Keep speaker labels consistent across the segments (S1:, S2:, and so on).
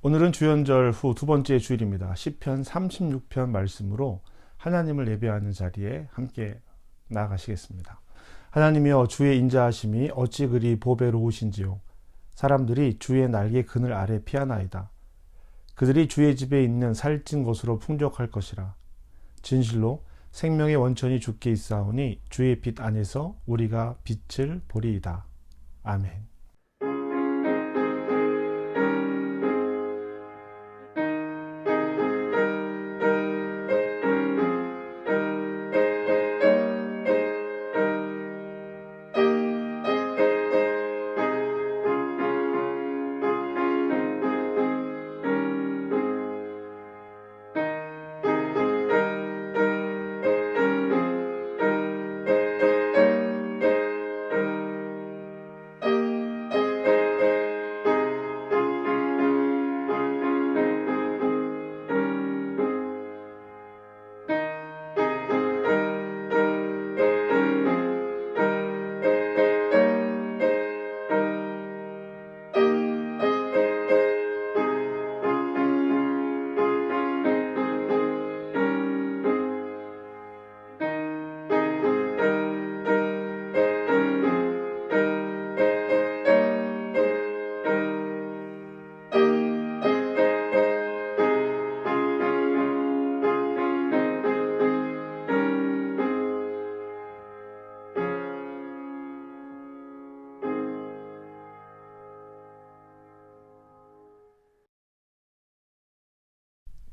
S1: 오늘은 주연절 후 두 번째 주일입니다. 시편 36편 말씀으로 하나님을 예배하는 자리에 함께 나아가시겠습니다. 하나님이여, 주의 인자하심이 어찌 그리 보배로우신지요. 사람들이 주의 날개 그늘 아래 피하나이다. 그들이 주의 집에 있는 살찐 것으로 풍족할 것이라. 진실로 생명의 원천이 주께 있사오니 주의 빛 안에서 우리가 빛을 보리이다. 아멘.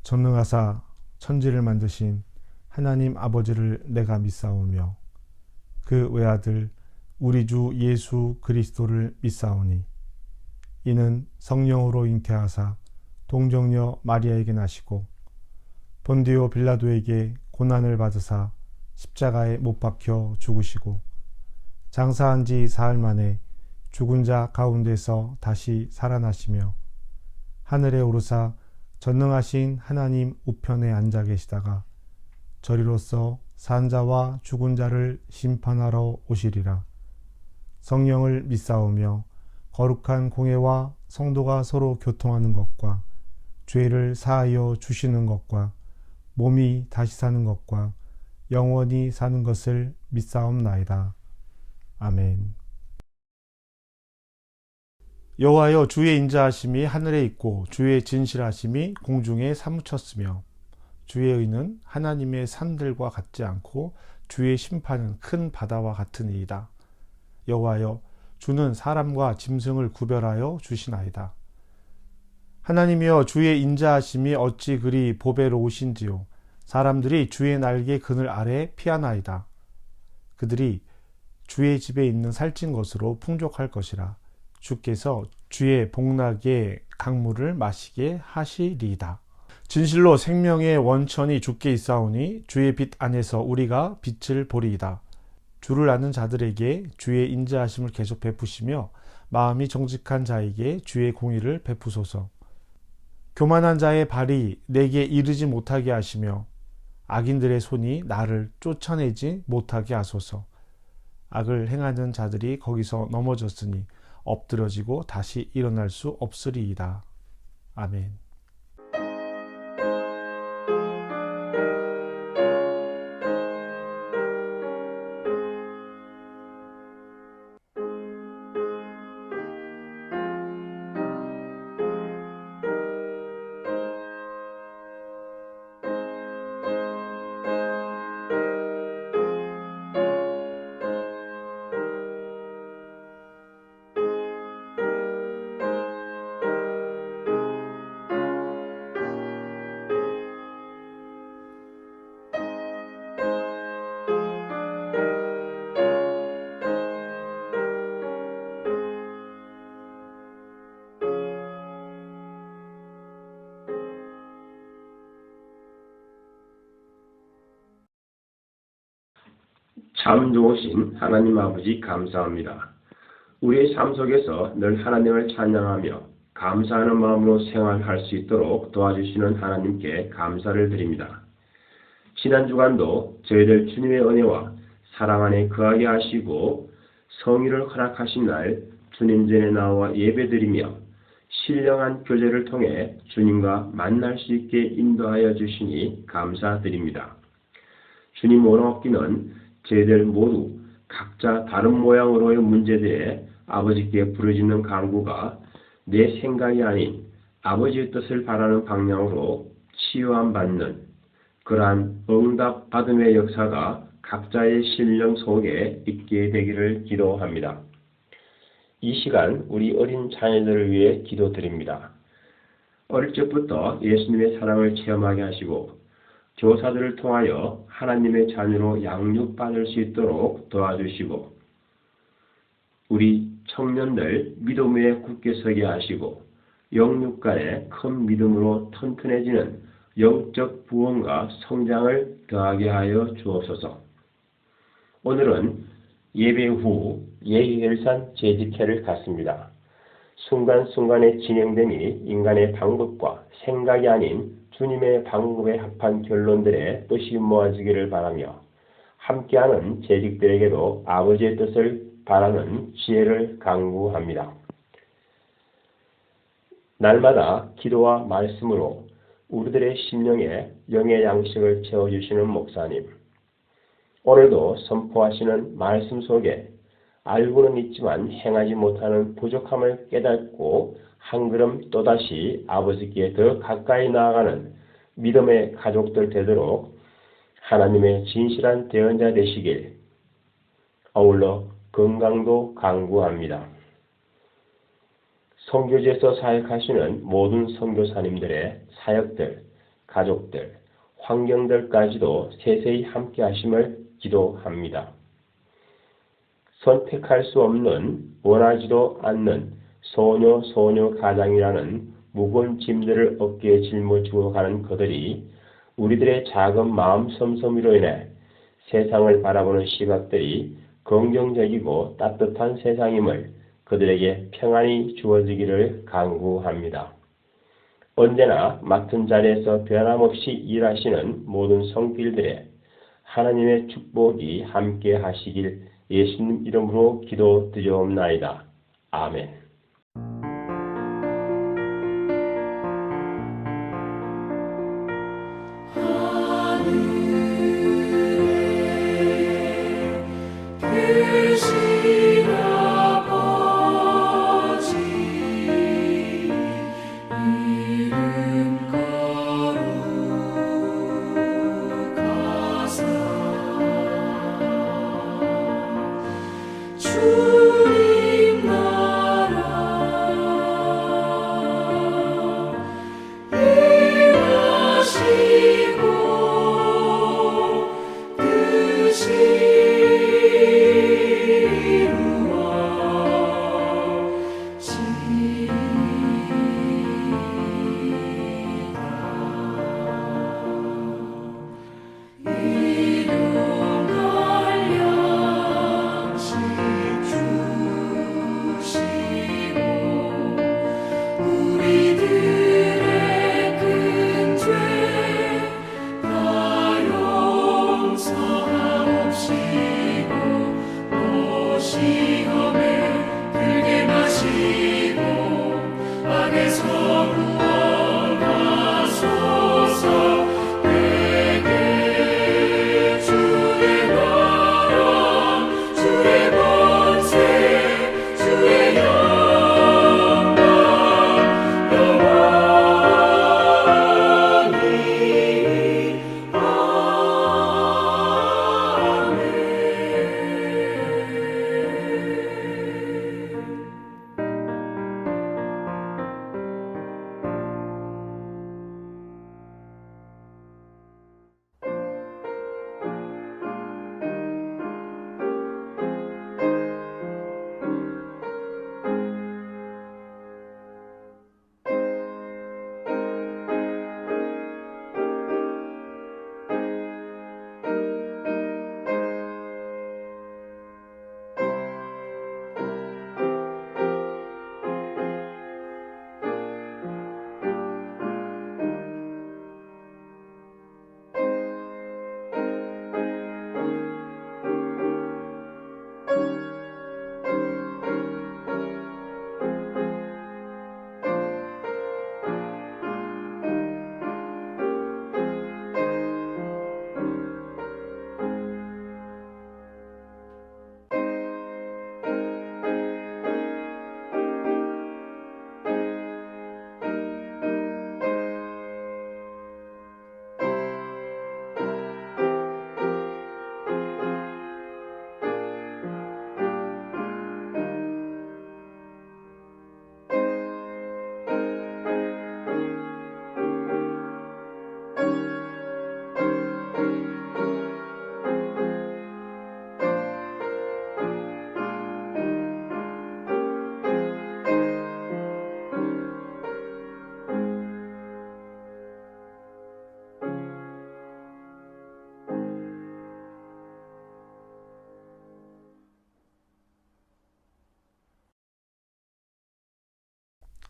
S1: 전능하사 천지를 만드신 하나님 아버지를 내가 믿사오며 그 외아들 우리 주 예수 그리스도를 믿사오니 이는 성령으로 잉태하사 동정녀 마리아에게 나시고 본디오 빌라도에게 고난을 받으사 십자가에 못 박혀 죽으시고 장사한 지 사흘 만에 죽은 자 가운데서 다시 살아나시며 하늘에 오르사 전능하신 하나님 우편에 앉아 계시다가 저리로서 산 자와 죽은 자를 심판하러 오시리라. 성령을 믿사오며 거룩한 공회와 성도가 서로 교통하는 것과 죄를 사하여 주시는 것과 몸이 다시 사는 것과 영원히 사는 것을 믿사옵나이다. 아멘. 여호와여, 주의 인자하심이 하늘에 있고 주의 진실하심이 공중에 사무쳤으며 주의 의는 하나님의 산들과 같지 않고 주의 심판은 큰 바다와 같으니이다. 여호와여, 주는 사람과 짐승을 구별하여 주시나이다. 하나님이여, 주의 인자하심이 어찌 그리 보배로우신지요. 사람들이 주의 날개 그늘 아래 피하나이다. 그들이 주의 집에 있는 살찐 것으로 풍족할 것이라. 주께서 주의 복락의 강물을 마시게 하시리이다. 진실로 생명의 원천이 주께 있사오니 주의 빛 안에서 우리가 빛을 보리이다. 주를 아는 자들에게 주의 인자하심을 계속 베푸시며 마음이 정직한 자에게 주의 공의를 베푸소서. 교만한 자의 발이 내게 이르지 못하게 하시며 악인들의 손이 나를 쫓아내지 못하게 하소서. 악을 행하는 자들이 거기서 넘어졌으니 엎드러지고 다시 일어날 수 없으리이다. 아멘.
S2: 참 좋으신 하나님 아버지 감사합니다. 우리의 삶 속에서 늘 하나님을 찬양하며 감사하는 마음으로 생활할 수 있도록 도와주시는 하나님께 감사를 드립니다. 지난 주간도 저희들 주님의 은혜와 사랑 안에 거하게 하시고 성의를 허락하신 날 주님 전에 나와 예배드리며 신령한 교제를 통해 주님과 만날 수 있게 인도하여 주시니 감사드립니다. 주님 원없기는 저희들 모두 각자 다른 모양으로의 문제들에 아버지께 부르짖는 간구가 내 생각이 아닌 아버지의 뜻을 바라는 방향으로 치유함 받는 그러한 응답 받음의 역사가 각자의 신령 속에 있게 되기를 기도합니다. 이 시간 우리 어린 자녀들을 위해 기도드립니다. 어릴 적부터 예수님의 사랑을 체험하게 하시고 교사들을 통하여 하나님의 자녀로 양육받을 수 있도록 도와주시고 우리 청년들 믿음 위에 굳게 서게 하시고 영육 간에 큰 믿음으로 튼튼해지는 영적 부흥과 성장을 더하게 하여 주옵소서. 오늘은 예배 후 예의결산 재직회를 갖습니다. 순간순간의 진행됨이 인간의 방법과 생각이 아닌 주님의 방법에 합한 결론들의 뜻이 모아지기를 바라며 함께하는 재직들에게도 아버지의 뜻을 바라는 지혜를 간구합니다. 날마다 기도와 말씀으로 우리들의 심령에 영의 양식을 채워주시는 목사님, 오늘도 선포하시는 말씀 속에 알고는 있지만 행하지 못하는 부족함을 깨닫고 한 걸음 또다시 아버지께 더 가까이 나아가는 믿음의 가족들 되도록 하나님의 진실한 대언자 되시길 아울러 건강도 간구합니다. 선교지에서 사역하시는 모든 선교사님들의 사역들, 가족들, 환경들까지도 세세히 함께 하심을 기도합니다. 선택할 수 없는 원하지도 않는 소녀 가장이라는 무거운 짐들을 어깨에 짊어지고 가는 그들이 우리들의 작은 마음 섬섬이로 인해 세상을 바라보는 시각들이 긍정적이고 따뜻한 세상임을 그들에게 평안이 주어지기를 간구합니다. 언제나 맡은 자리에서 변함없이 일하시는 모든 성길들의 하나님의 축복이 함께 하시길 예수님 이름으로 기도드리옵나이다. 아멘.
S3: 주님 나라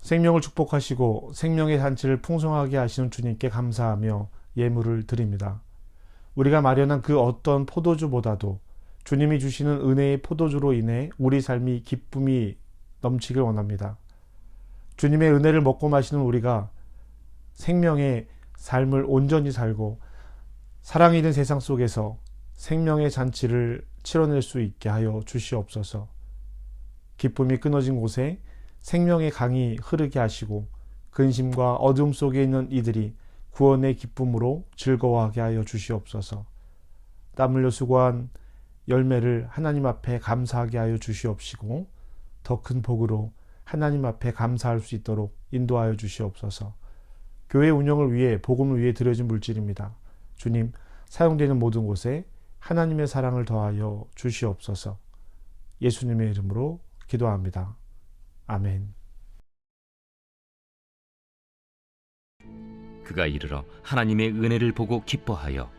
S1: 생명을 축복하시고 생명의 잔치를 풍성하게 하시는 주님께 감사하며 예물을 드립니다. 우리가 마련한 그 어떤 포도주보다도 주님이 주시는 은혜의 포도주로 인해 우리 삶이 기쁨이 넘치길 원합니다. 주님의 은혜를 먹고 마시는 우리가 생명의 삶을 온전히 살고 사랑이 있는 세상 속에서 생명의 잔치를 치러낼 수 있게 하여 주시옵소서. 기쁨이 끊어진 곳에 생명의 강이 흐르게 하시고 근심과 어둠 속에 있는 이들이 구원의 기쁨으로 즐거워하게 하여 주시옵소서. 땀 흘려 수고한 열매를 하나님 앞에 감사하게 하여 주시옵시고 더 큰 복으로 하나님 앞에 감사할 수 있도록 인도하여 주시옵소서. 교회 운영을 위해 복음을 위해 드려진 물질입니다. 주님, 사용되는 모든 곳에 하나님의 사랑을 더하여 주시옵소서. 예수님의 이름으로 기도합니다. 아멘.
S3: 그가 이르러 하나님의 은혜를 보고 기뻐하여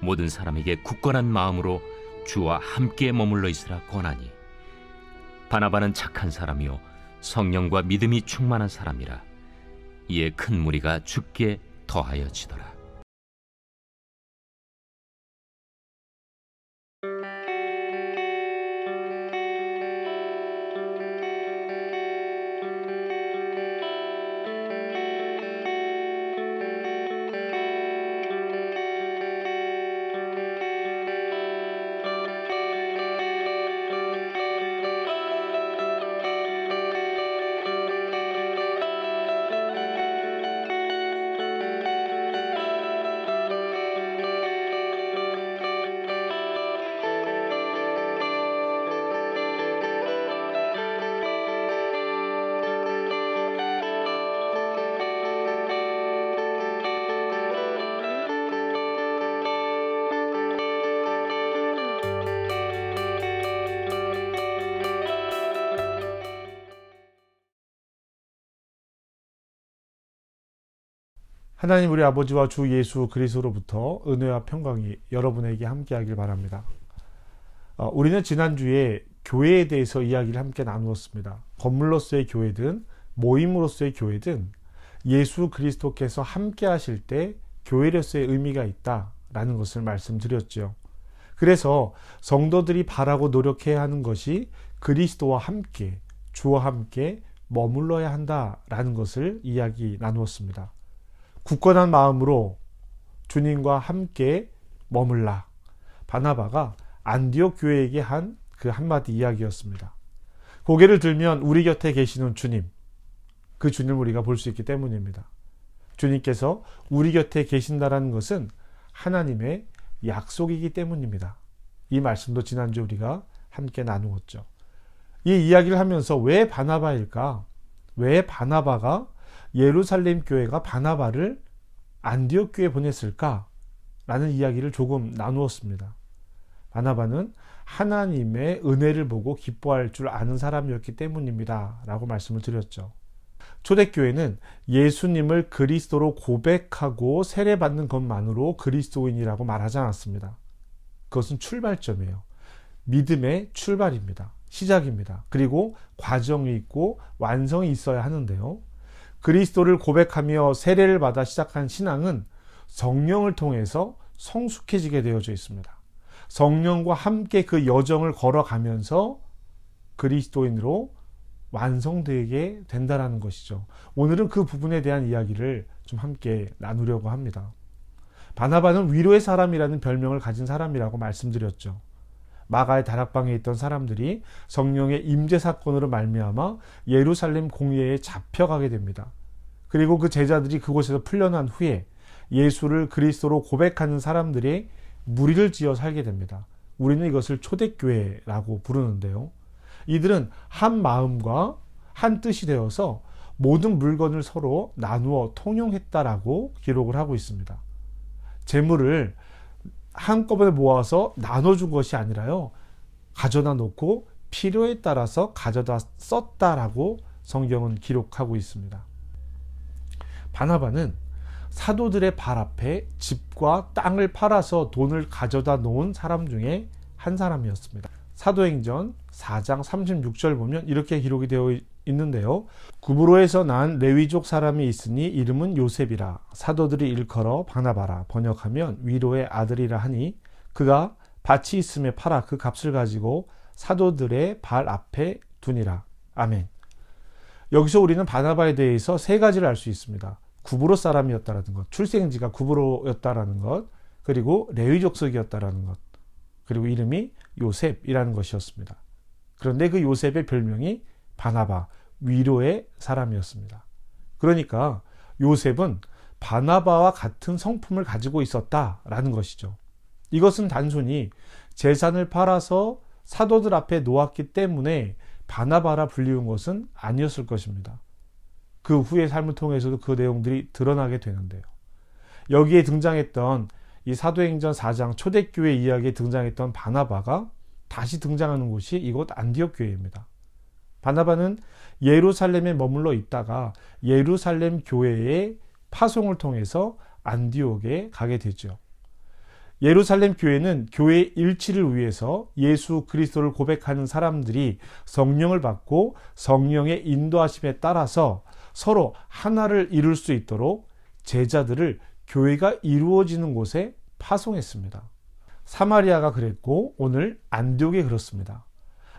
S3: 모든 사람에게 굳건한 마음으로 주와 함께 머물러 있으라 권하니, 바나바는 착한 사람이요 성령과 믿음이 충만한 사람이라. 이에 큰 무리가 주께 더하여지더라.
S1: 하나님 우리 아버지와 주 예수 그리스도로부터 은혜와 평강이 여러분에게 함께하길 바랍니다. 우리는 지난주에 교회에 대해서 이야기를 함께 나누었습니다. 건물로서의 교회든 모임으로서의 교회든 예수 그리스도께서 함께 하실 때 교회로서의 의미가 있다라는 것을 말씀드렸죠. 그래서 성도들이 바라고 노력해야 하는 것이 그리스도와 함께, 주와 함께 머물러야 한다라는 것을 이야기 나누었습니다. 굳건한 마음으로 주님과 함께 머물라. 바나바가 안디옥 교회에게 한 그 한마디 이야기였습니다. 고개를 들면 우리 곁에 계시는 주님, 그 주님을 우리가 볼 수 있기 때문입니다. 주님께서 우리 곁에 계신다는 것은 하나님의 약속이기 때문입니다. 이 말씀도 지난주 우리가 함께 나누었죠. 이 이야기를 하면서 왜 바나바일까? 왜 바나바가 예루살렘 교회가 바나바를 안디옥 교회에 보냈을까? 라는 이야기를 조금 나누었습니다. 바나바는 하나님의 은혜를 보고 기뻐할 줄 아는 사람이었기 때문입니다. 라고 말씀을 드렸죠. 초대교회는 예수님을 그리스도로 고백하고 세례받는 것만으로 그리스도인이라고 말하지 않았습니다. 그것은 출발점이에요. 믿음의 출발입니다. 시작입니다. 그리고 과정이 있고 완성이 있어야 하는데요. 그리스도를 고백하며 세례를 받아 시작한 신앙은 성령을 통해서 성숙해지게 되어져 있습니다. 성령과 함께 그 여정을 걸어가면서 그리스도인으로 완성되게 된다는 것이죠. 오늘은 그 부분에 대한 이야기를 좀 함께 나누려고 합니다. 바나바는 위로의 사람이라는 별명을 가진 사람이라고 말씀드렸죠. 마가의 다락방에 있던 사람들이 성령의 임재 사건으로 말미암아 예루살렘 공회에 잡혀가게 됩니다. 그리고 그 제자들이 그곳에서 풀려난 후에 예수를 그리스도로 고백하는 사람들이 무리를 지어 살게 됩니다. 우리는 이것을 초대교회라고 부르는데요. 이들은 한 마음과 한 뜻이 되어서 모든 물건을 서로 나누어 통용했다라고 기록을 하고 있습니다. 재물을 한꺼번에 모아서 나눠준 것이 아니라요, 가져다 놓고 필요에 따라서 가져다 썼다라고 성경은 기록하고 있습니다. 바나바는 사도들의 발 앞에 집과 땅을 팔아서 돈을 가져다 놓은 사람 중에 한 사람이었습니다. 사도행전 4장 36절 보면 이렇게 기록이 되어 있는데요. 구브로에서 난 레위족 사람이 있으니 이름은 요셉이라. 사도들이 일컬어 바나바라. 번역하면 위로의 아들이라 하니 그가 밭이 있음에 팔아 그 값을 가지고 사도들의 발 앞에 두니라. 아멘. 여기서 우리는 바나바에 대해서 세 가지를 알 수 있습니다. 구브로 사람이었다라는 것, 출생지가 구브로였다라는 것, 그리고 레위 족속이었다라는 것, 그리고 이름이 요셉이라는 것이었습니다. 그런데 그 요셉의 별명이 바나바, 위로의 사람이었습니다. 그러니까 요셉은 바나바와 같은 성품을 가지고 있었다라는 것이죠. 이것은 단순히 재산을 팔아서 사도들 앞에 놓았기 때문에 바나바라 불리운 것은 아니었을 것입니다. 그 후의 삶을 통해서도 그 내용들이 드러나게 되는데요. 여기에 등장했던 이 사도행전 4장 초대교회 이야기에 등장했던 바나바가 다시 등장하는 곳이 이곳 안디옥 교회입니다. 바나바는 예루살렘에 머물러 있다가 예루살렘 교회의 파송을 통해서 안디옥에 가게 되죠. 예루살렘 교회는 교회 일치를 위해서 예수 그리스도를 고백하는 사람들이 성령을 받고 성령의 인도하심에 따라서 서로 하나를 이룰 수 있도록 제자들을 교회가 이루어지는 곳에 파송했습니다. 사마리아가 그랬고 오늘 안디옥이 그렇습니다.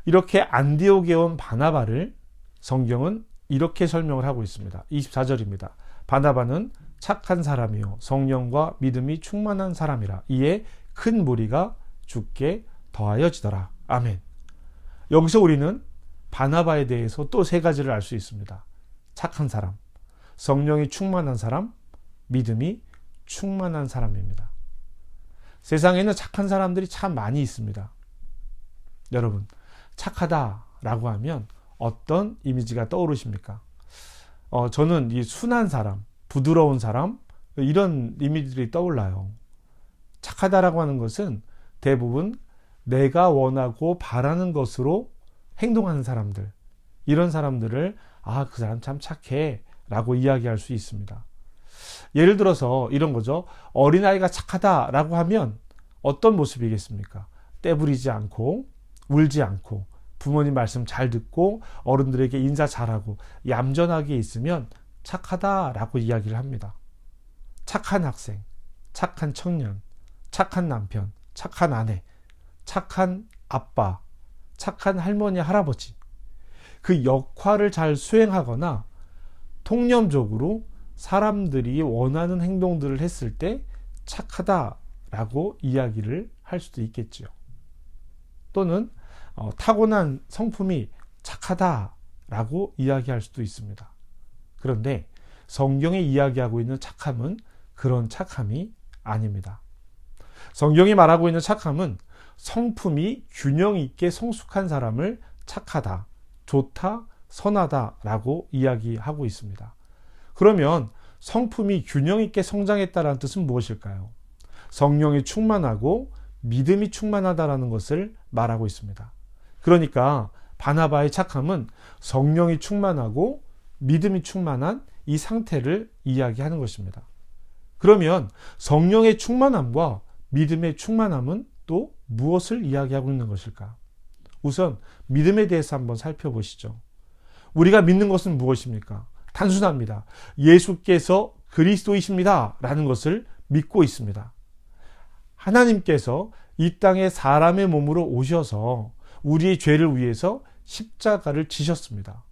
S1: 이렇게 안디옥에 온 바나바를 성경은 이렇게 설명을 하고 있습니다. 24절입니다. 바나바는 착한 사람이요 성령과 믿음이 충만한 사람이라. 이에 큰 무리가 주께 더하여지더라. 아멘. 여기서 우리는 바나바에 대해서 또 세 가지를 알 수 있습니다. 착한 사람, 성령이 충만한 사람, 믿음이 충만한 사람입니다. 세상에는 착한 사람들이 참 많이 있습니다. 여러분, 착하다라고 하면 어떤 이미지가 떠오르십니까? 저는 이 순한 사람, 부드러운 사람, 이런 이미지들이 떠올라요. 착하다라고 하는 것은 대부분 내가 원하고 바라는 것으로 행동하는 사람들, 이런 사람들을 그 사람 참 착해 라고 이야기할 수 있습니다. 예를 들어서 이런 거죠. 어린아이가 착하다라고 하면 어떤 모습이겠습니까? 떼부리지 않고 울지 않고 부모님 말씀 잘 듣고 어른들에게 인사 잘하고 얌전하게 있으면 착하다라고 이야기를 합니다. 착한 학생, 착한 청년, 착한 남편, 착한 아내, 착한 아빠, 착한 할머니, 할아버지, 그 역할을 잘 수행하거나 통념적으로 사람들이 원하는 행동들을 했을 때 착하다라고 이야기를 할 수도 있겠죠. 또는 타고난 성품이 착하다라고 이야기할 수도 있습니다. 그런데 성경이 이야기하고 있는 착함은 그런 착함이 아닙니다. 성경이 말하고 있는 착함은 성품이 균형 있게 성숙한 사람을 착하다, 좋다, 선하다라고 이야기하고 있습니다. 그러면 성품이 균형 있게 성장했다는 뜻은 무엇일까요? 성령이 충만하고 믿음이 충만하다라는 것을 말하고 있습니다. 그러니까 바나바의 착함은 성령이 충만하고 믿음이 충만한 이 상태를 이야기하는 것입니다. 그러면 성령의 충만함과 믿음의 충만함은 또 무엇을 이야기하고 있는 것일까? 우선 믿음에 대해서 한번 살펴보시죠. 우리가 믿는 것은 무엇입니까? 단순합니다. 예수께서 그리스도이십니다 라는 것을 믿고 있습니다. 하나님께서 이 땅에 사람의 몸으로 오셔서 우리의 죄를 위해서 십자가를 지셨습니다.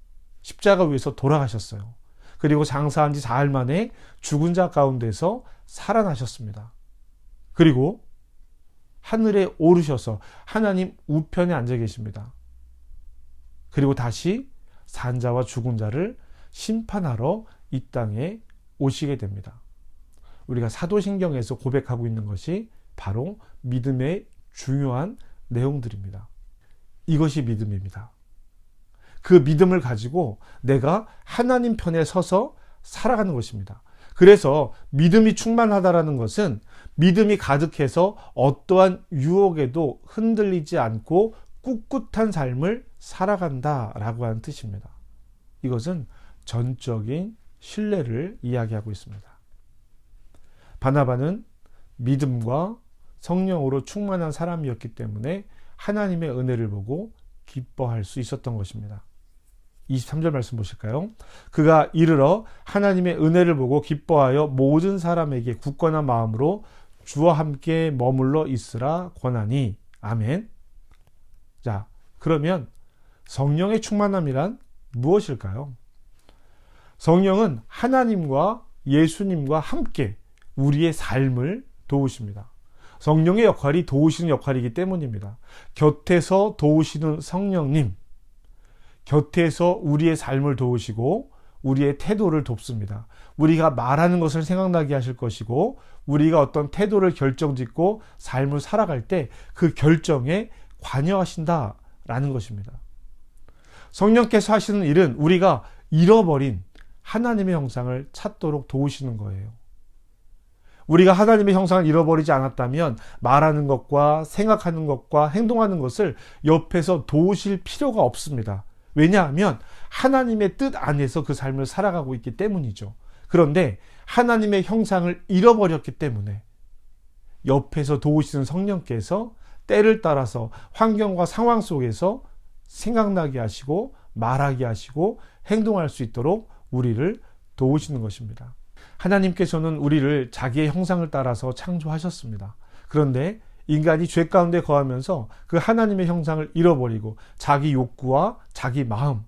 S1: 십자가 위에서 돌아가셨어요. 그리고 장사한 지 사흘 만에 죽은 자 가운데서 살아나셨습니다. 그리고 하늘에 오르셔서 하나님 우편에 앉아 계십니다. 그리고 다시 산 자와 죽은 자를 심판하러 이 땅에 오시게 됩니다. 우리가 사도신경에서 고백하고 있는 것이 바로 믿음의 중요한 내용들입니다. 이것이 믿음입니다. 그 믿음을 가지고 내가 하나님 편에 서서 살아가는 것입니다. 그래서 믿음이 충만하다라는 것은 믿음이 가득해서 어떠한 유혹에도 흔들리지 않고 꿋꿋한 삶을 살아간다라고 하는 뜻입니다. 이것은 전적인 신뢰를 이야기하고 있습니다. 바나바는 믿음과 성령으로 충만한 사람이었기 때문에 하나님의 은혜를 보고 기뻐할 수 있었던 것입니다. 23절 말씀 보실까요? 그가 이르러 하나님의 은혜를 보고 기뻐하여 모든 사람에게 굳건한 마음으로 주와 함께 머물러 있으라 권하니. 아멘. 자, 그러면 성령의 충만함이란 무엇일까요? 성령은 하나님과 예수님과 함께 우리의 삶을 도우십니다. 성령의 역할이 도우시는 역할이기 때문입니다. 곁에서 도우시는 성령님, 곁에서 우리의 삶을 도우시고 우리의 태도를 돕습니다. 우리가 말하는 것을 생각나게 하실 것이고 우리가 어떤 태도를 결정짓고 삶을 살아갈 때 그 결정에 관여하신다라는 것입니다. 성령께서 하시는 일은 우리가 잃어버린 하나님의 형상을 찾도록 도우시는 거예요. 우리가 하나님의 형상을 잃어버리지 않았다면 말하는 것과 생각하는 것과 행동하는 것을 옆에서 도우실 필요가 없습니다. 왜냐하면 하나님의 뜻 안에서 그 삶을 살아가고 있기 때문이죠. 그런데 하나님의 형상을 잃어버렸기 때문에 옆에서 도우시는 성령께서 때를 따라서 환경과 상황 속에서 생각나게 하시고 말하게 하시고 행동할 수 있도록 우리를 도우시는 것입니다. 하나님께서는 우리를 자기의 형상을 따라서 창조하셨습니다. 그런데 인간이 죄 가운데 거하면서 그 하나님의 형상을 잃어버리고 자기 욕구와 자기 마음,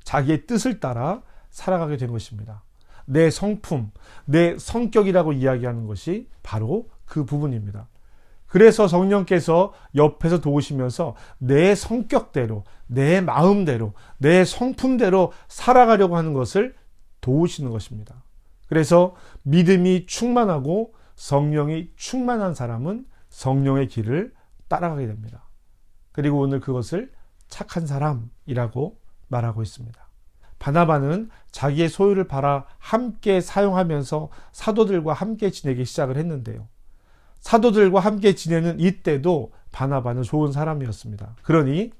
S1: 자기의 뜻을 따라 살아가게 된 것입니다. 내 성품, 내 성격이라고 이야기하는 것이 바로 그 부분입니다. 그래서 성령께서 옆에서 도우시면서 내 성격대로, 내 마음대로, 내 성품대로 살아가려고 하는 것을 도우시는 것입니다. 그래서 믿음이 충만하고 성령이 충만한 사람은 성령의 길을 따라가게 됩니다. 그리고 오늘 그것을 착한 사람이라고 말하고 있습니다. 바나바는 자기의 소유를 팔아 함께 사용하면서 사도들과 함께 지내기 시작을 했는데요. 사도들과 함께 지내는 이때도 바나바는 좋은 사람이었습니다. 그러니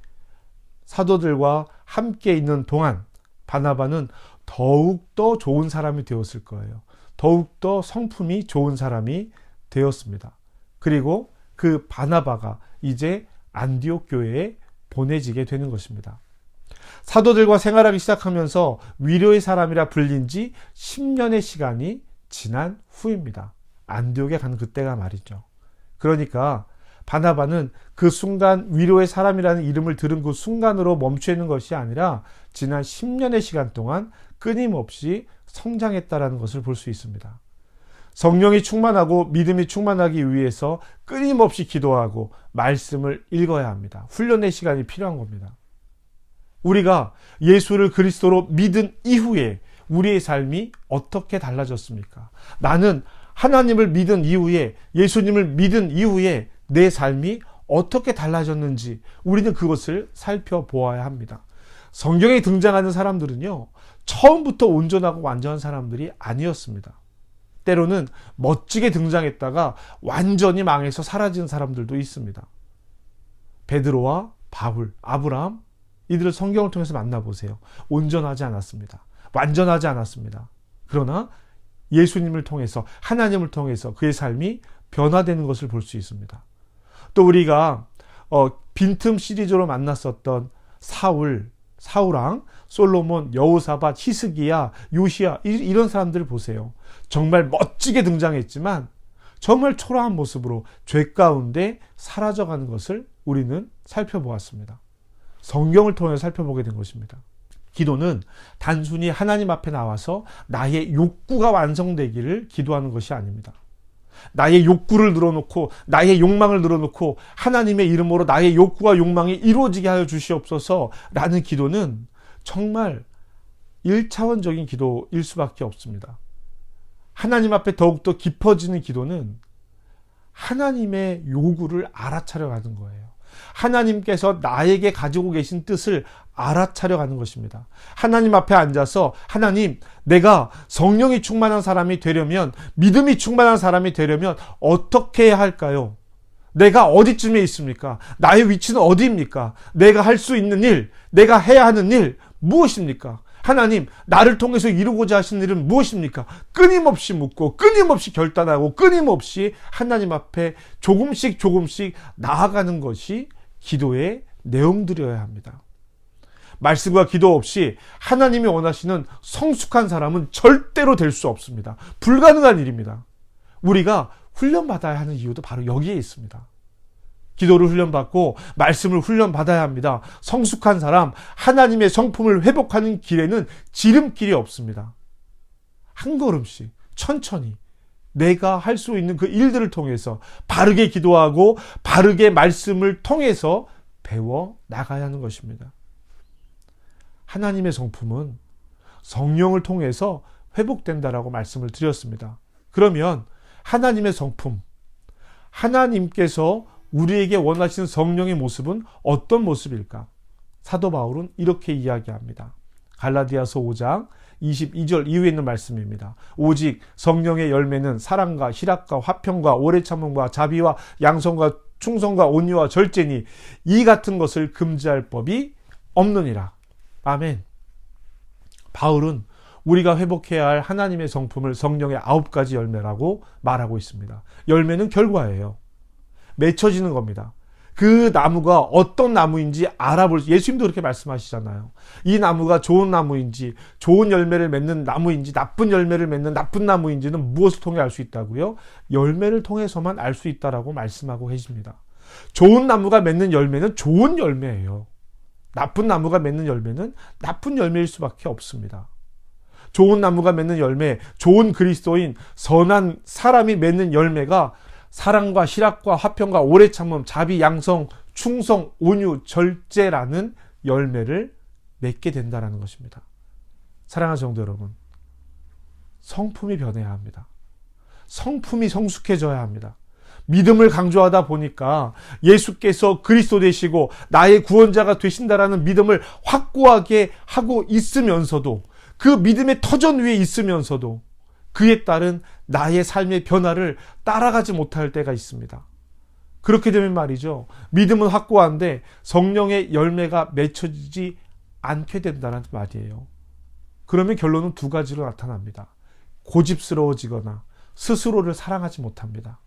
S1: 사도들과 함께 있는 동안 바나바는 더욱더 좋은 사람이 되었을 거예요. 더욱더 성품이 좋은 사람이 되었습니다. 그리고 그 바나바가 이제 안디옥 교회에 보내지게 되는 것입니다. 사도들과 생활하기 시작하면서 위로의 사람이라 불린 지 10년의 시간이 지난 후입니다. 안디옥에 간 그때가 말이죠. 그러니까 바나바는 그 순간 위로의 사람이라는 이름을 들은 그 순간으로 멈춰 있는 것이 아니라 지난 10년의 시간 동안 끊임없이 성장했다라는 것을 볼 수 있습니다. 성령이 충만하고 믿음이 충만하기 위해서 끊임없이 기도하고 말씀을 읽어야 합니다. 훈련의 시간이 필요한 겁니다. 우리가 예수를 그리스도로 믿은 이후에 우리의 삶이 어떻게 달라졌습니까? 나는 하나님을 믿은 이후에, 예수님을 믿은 이후에 내 삶이 어떻게 달라졌는지 우리는 그것을 살펴보아야 합니다. 성경에 등장하는 사람들은요, 처음부터 온전하고 완전한 사람들이 아니었습니다. 때로는 멋지게 등장했다가 완전히 망해서 사라진 사람들도 있습니다. 베드로와 바울, 아브라함, 이들을 성경을 통해서 만나보세요. 온전하지 않았습니다. 완전하지 않았습니다. 그러나 예수님을 통해서, 하나님을 통해서 그의 삶이 변화되는 것을 볼 수 있습니다. 또 우리가 빈틈 시리즈로 만났었던 사울왕, 솔로몬, 여호사밧, 히스기야, 요시야, 이런 사람들을 보세요. 정말 멋지게 등장했지만 정말 초라한 모습으로 죄 가운데 사라져가는 것을 우리는 살펴보았습니다. 성경을 통해 살펴보게 된 것입니다. 기도는 단순히 하나님 앞에 나와서 나의 욕구가 완성되기를 기도하는 것이 아닙니다. 나의 욕구를 늘어놓고 나의 욕망을 늘어놓고 하나님의 이름으로 나의 욕구와 욕망이 이루어지게 하여 주시옵소서 라는 기도는 정말 1차원적인 기도일 수밖에 없습니다. 하나님 앞에 더욱더 깊어지는 기도는 하나님의 요구를 알아차려 가는 거예요. 하나님께서 나에게 가지고 계신 뜻을 알아차려 가는 것입니다. 하나님 앞에 앉아서 하나님, 내가 성령이 충만한 사람이 되려면, 믿음이 충만한 사람이 되려면 어떻게 해야 할까요? 내가 어디쯤에 있습니까? 나의 위치는 어디입니까? 내가 할 수 있는 일, 내가 해야 하는 일 무엇입니까? 하나님, 나를 통해서 이루고자 하시는 일은 무엇입니까? 끊임없이 묻고 끊임없이 결단하고 끊임없이 하나님 앞에 조금씩 나아가는 것이 기도의 내용들이어야 합니다. 말씀과 기도 없이 하나님이 원하시는 성숙한 사람은 절대로 될 수 없습니다. 불가능한 일입니다. 우리가 훈련받아야 하는 이유도 바로 여기에 있습니다. 기도를 훈련받고 말씀을 훈련받아야 합니다. 성숙한 사람, 하나님의 성품을 회복하는 길에는 지름길이 없습니다. 한 걸음씩 천천히 내가 할 수 있는 그 일들을 통해서 바르게 기도하고 바르게 말씀을 통해서 배워 나가야 하는 것입니다. 하나님의 성품은 성령을 통해서 회복된다라고 말씀을 드렸습니다. 그러면 하나님의 성품, 하나님께서 우리에게 원하시는 성령의 모습은 어떤 모습일까? 사도 바울은 이렇게 이야기합니다. 갈라디아서 5장 22절 이후에 있는 말씀입니다. 오직 성령의 열매는 사랑과 희락과 화평과 오래 참음과 자비와 양성과 충성과 온유와 절제니 이 같은 것을 금지할 법이 없느니라. 아멘. 바울은 우리가 회복해야 할 하나님의 성품을 성령의 9가지 열매라고 말하고 있습니다. 열매는 결과예요. 맺혀지는 겁니다. 그 나무가 어떤 나무인지 알아볼 수, 예수님도 그렇게 말씀하시잖아요. 이 나무가 좋은 나무인지, 좋은 열매를 맺는 나무인지, 나쁜 열매를 맺는 나쁜 나무인지는 무엇을 통해 알 수 있다고요? 열매를 통해서만 알 수 있다라고 말씀하고 계십니다. 좋은 나무가 맺는 열매는 좋은 열매예요. 나쁜 나무가 맺는 열매는 나쁜 열매일 수밖에 없습니다. 좋은 나무가 맺는 열매, 좋은 그리스도인, 선한 사람이 맺는 열매가 사랑과 희락과 화평과 오래 참음, 자비, 양성, 충성, 온유, 절제라는 열매를 맺게 된다는 것입니다. 사랑하는 성도 여러분, 성품이 변해야 합니다. 성품이 성숙해져야 합니다. 믿음을 강조하다 보니까 예수께서 그리스도 되시고 나의 구원자가 되신다라는 믿음을 확고하게 하고 있으면서도, 그 믿음의 터전 위에 있으면서도 그에 따른 나의 삶의 변화를 따라가지 못할 때가 있습니다. 그렇게 되면 말이죠, 믿음은 확고한데 성령의 열매가 맺혀지지 않게 된다는 말이에요. 그러면 결론은 2가지로 나타납니다. 고집스러워지거나 스스로를 사랑하지 못합니다.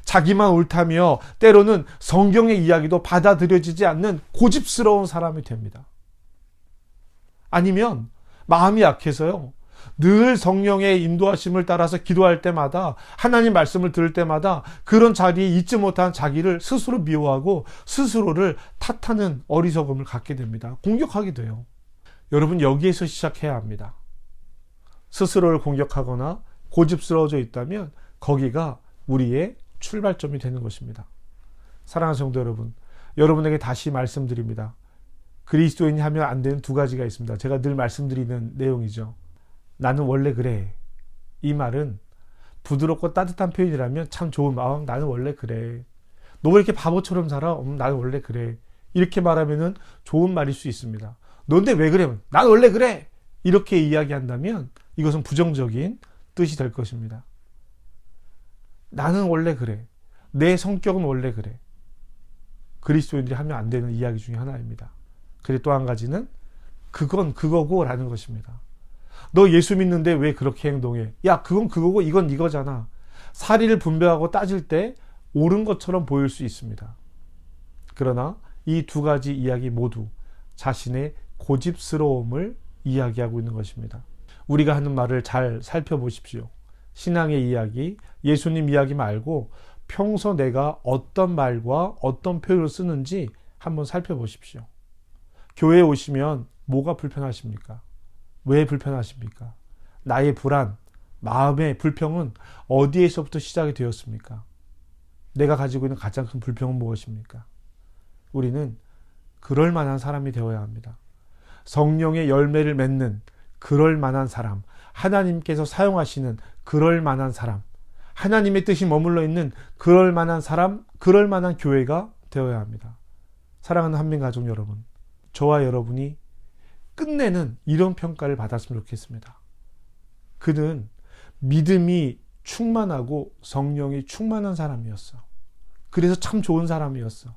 S1: 자기만 옳다며 때로는 성경의 이야기도 받아들여지지 않는 고집스러운 사람이 됩니다. 아니면 마음이 약해서요, 늘 성령의 인도하심을 따라서 기도할 때마다, 하나님 말씀을 들을 때마다 그런 자리에 있지 못한 자기를 스스로 미워하고 스스로를 탓하는 어리석음을 갖게 됩니다. 공격하게 돼요. 여러분, 여기에서 시작해야 합니다. 스스로를 공격하거나 고집스러워져 있다면 거기가 우리의 출발점이 되는 것입니다. 사랑하는 성도 여러분, 여러분에게 다시 말씀드립니다. 그리스도인이 하면 안 되는 2가지가 있습니다. 제가 늘 말씀드리는 내용이죠. 나는 원래 그래. 이 말은 부드럽고 따뜻한 표현이라면 참 좋은 마음, 나는 원래 그래. 너 왜 이렇게 바보처럼 살아? 나는 원래 그래. 이렇게 말하면 좋은 말일 수 있습니다. 넌데 왜 그래? 나는 원래 그래. 이렇게 이야기한다면 이것은 부정적인 뜻이 될 것입니다. 나는 원래 그래. 내 성격은 원래 그래. 그리스도인들이 하면 안 되는 이야기 중에 하나입니다. 그리고 또 한 가지는 그건 그거고 라는 것입니다. 너 예수 믿는데 왜 그렇게 행동해? 야, 그건 그거고 이건 이거잖아. 사리를 분별하고 따질 때 옳은 것처럼 보일 수 있습니다. 그러나 이 2가지 이야기 모두 자신의 고집스러움을 이야기하고 있는 것입니다. 우리가 하는 말을 잘 살펴보십시오. 신앙의 이야기, 예수님 이야기 말고 평소 내가 어떤 말과 어떤 표현을 쓰는지 한번 살펴보십시오. 교회에 오시면 뭐가 불편하십니까? 왜 불편하십니까? 나의 불안, 마음의 불평은 어디에서부터 시작이 되었습니까? 내가 가지고 있는 가장 큰 불평은 무엇입니까? 우리는 그럴 만한 사람이 되어야 합니다. 성령의 열매를 맺는 그럴 만한 사람, 하나님께서 사용하시는 그럴 만한 사람, 하나님의 뜻이 머물러 있는 그럴 만한 사람, 그럴 만한 교회가 되어야 합니다. 사랑하는 한민가족 여러분, 저와 여러분이 끝내는 이런 평가를 받았으면 좋겠습니다. 그는 믿음이 충만하고 성령이 충만한 사람이었어. 그래서 참 좋은 사람이었어.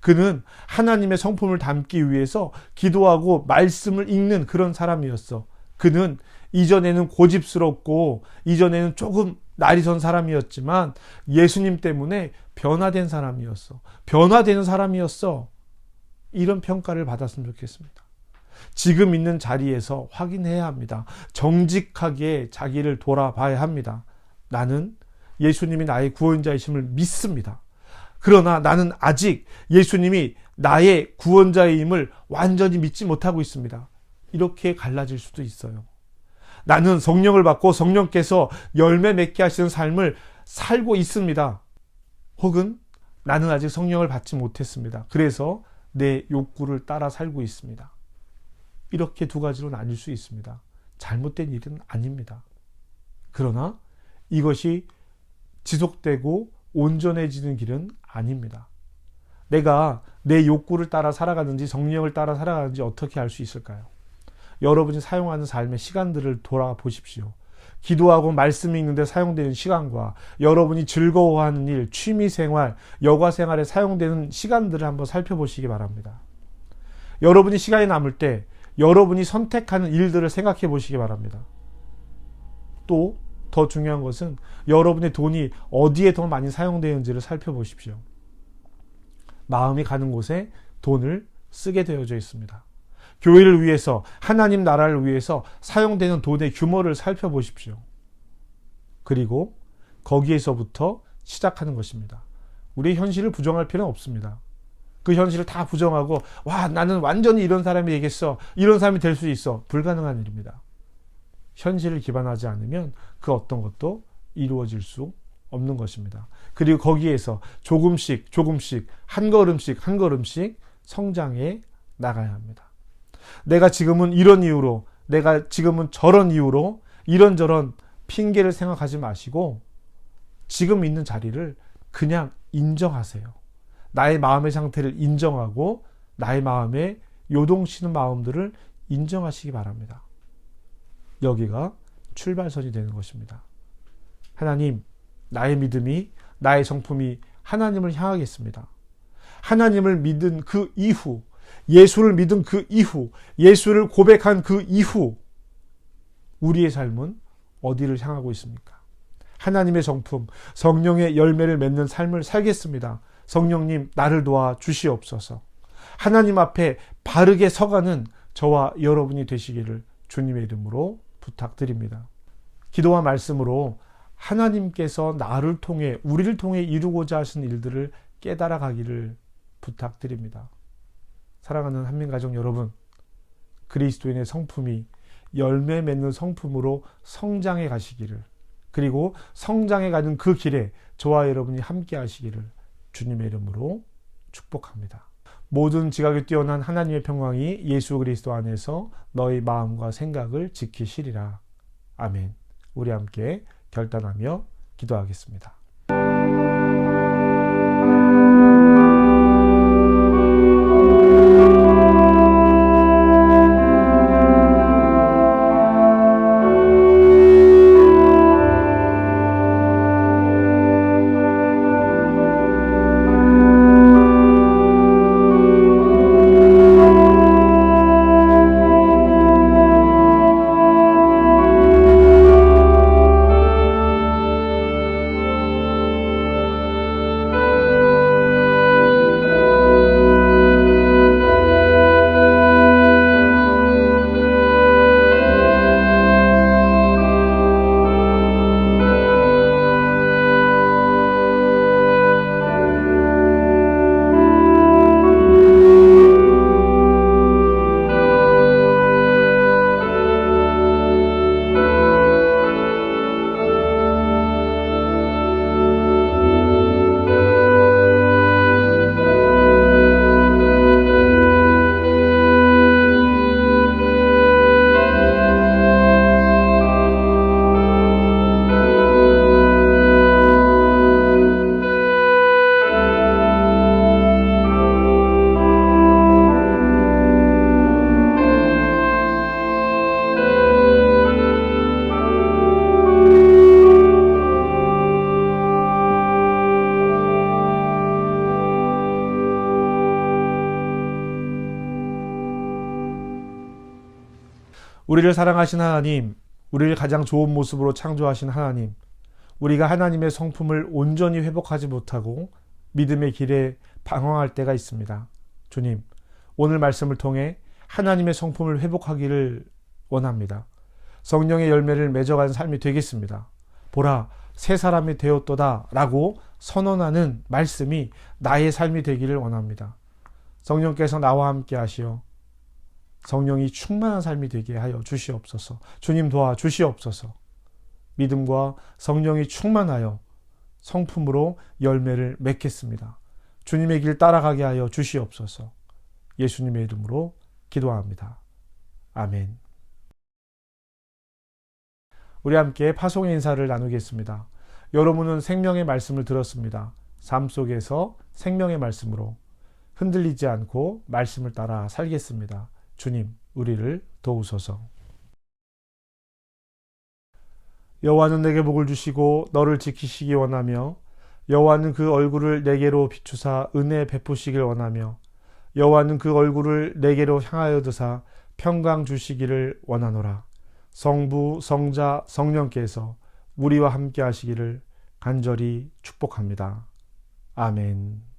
S1: 그는 하나님의 성품을 담기 위해서 기도하고 말씀을 읽는 그런 사람이었어. 그는 이전에는 고집스럽고 이전에는 조금 날이 선 사람이었지만 예수님 때문에 변화된 사람이었어. 변화되는 사람이었어. 이런 평가를 받았으면 좋겠습니다. 지금 있는 자리에서 확인해야 합니다. 정직하게 자기를 돌아봐야 합니다. 나는 예수님이 나의 구원자이심을 믿습니다. 그러나 나는 아직 예수님이 나의 구원자임을 완전히 믿지 못하고 있습니다. 이렇게 갈라질 수도 있어요. 나는 성령을 받고 성령께서 열매 맺게 하시는 삶을 살고 있습니다. 혹은 나는 아직 성령을 받지 못했습니다. 그래서 내 욕구를 따라 살고 있습니다. 이렇게 두 가지로 나뉠 수 있습니다. 잘못된 일은 아닙니다. 그러나 이것이 지속되고 온전해지는 길은 아닙니다. 내가 내 욕구를 따라 살아가는지 성령을 따라 살아가는지 어떻게 알 수 있을까요? 여러분이 사용하는 삶의 시간들을 돌아보십시오. 기도하고 말씀 읽는데 사용되는 시간과 여러분이 즐거워하는 일, 취미생활, 여가생활에 사용되는 시간들을 한번 살펴보시기 바랍니다. 여러분이 시간이 남을 때 여러분이 선택하는 일들을 생각해 보시기 바랍니다. 또 더 중요한 것은 여러분의 돈이 어디에 더 많이 사용되는지를 살펴보십시오. 마음이 가는 곳에 돈을 쓰게 되어져 있습니다. 교회를 위해서, 하나님 나라를 위해서 사용되는 돈의 규모를 살펴보십시오. 그리고 거기에서부터 시작하는 것입니다. 우리의 현실을 부정할 필요는 없습니다. 그 현실을 다 부정하고 와 나는 완전히 이런 사람이 되겠어, 이런 사람이 될 수 있어. 불가능한 일입니다. 현실을 기반하지 않으면 그 어떤 것도 이루어질 수 없는 것입니다. 그리고 거기에서 조금씩 한 걸음씩 성장해 나가야 합니다. 내가 지금은 이런 이유로, 내가 지금은 저런 이유로 이런저런 핑계를 생각하지 마시고 지금 있는 자리를 그냥 인정하세요. 나의 마음의 상태를 인정하고 나의 마음에 요동치는 마음들을 인정하시기 바랍니다. 여기가 출발선이 되는 것입니다. 하나님, 나의 믿음이, 나의 성품이 하나님을 향하겠습니다. 하나님을 믿은 그 이후, 예수를 믿은 그 이후, 예수를 고백한 그 이후 우리의 삶은 어디를 향하고 있습니까? 하나님의 성품, 성령의 열매를 맺는 삶을 살겠습니다. 성령님, 나를 도와 주시옵소서. 하나님 앞에 바르게 서가는 저와 여러분이 되시기를 주님의 이름으로 부탁드립니다. 기도와 말씀으로 하나님께서 나를 통해, 우리를 통해 이루고자 하신 일들을 깨달아 가기를 부탁드립니다. 사랑하는 한민가족 여러분, 그리스도인의 성품이 열매 맺는 성품으로 성장해 가시기를, 그리고 성장해 가는 그 길에 저와 여러분이 함께 하시기를 주님의 이름으로 축복합니다. 모든 지각이 뛰어난 하나님의 평강이 예수 그리스도 안에서 너희 마음과 생각을 지키시리라. 아멘. 우리 함께 결단하며 기도하겠습니다. 우리를 사랑하신 하나님, 우리를 가장 좋은 모습으로 창조하신 하나님, 우리가 하나님의 성품을 온전히 회복하지 못하고 믿음의 길에 방황할 때가 있습니다. 주님, 오늘 말씀을 통해 하나님의 성품을 회복하기를 원합니다. 성령의 열매를 맺어가는 삶이 되겠습니다. 보라, 새 사람이 되었도다 라고 선언하는 말씀이 나의 삶이 되기를 원합니다. 성령께서 나와 함께 하시어 성령이 충만한 삶이 되게 하여 주시옵소서. 주님 도와 주시옵소서. 믿음과 성령이 충만하여 성품으로 열매를 맺겠습니다. 주님의 길 따라가게 하여 주시옵소서. 예수님의 이름으로 기도합니다. 아멘. 우리 함께 파송의 인사를 나누겠습니다. 여러분은 생명의 말씀을 들었습니다. 삶 속에서 생명의 말씀으로 흔들리지 않고 말씀을 따라 살겠습니다. 주님, 우리를 도우소서. 여호와는 내게 복을 주시고 너를 지키시기 원하며 여호와는 그 얼굴을 내게로 비추사 은혜 베푸시길 원하며 여호와는 그 얼굴을 내게로 향하여 드사 평강 주시기를 원하노라. 성부, 성자, 성령께서 우리와 함께 하시기를 간절히 축복합니다. 아멘.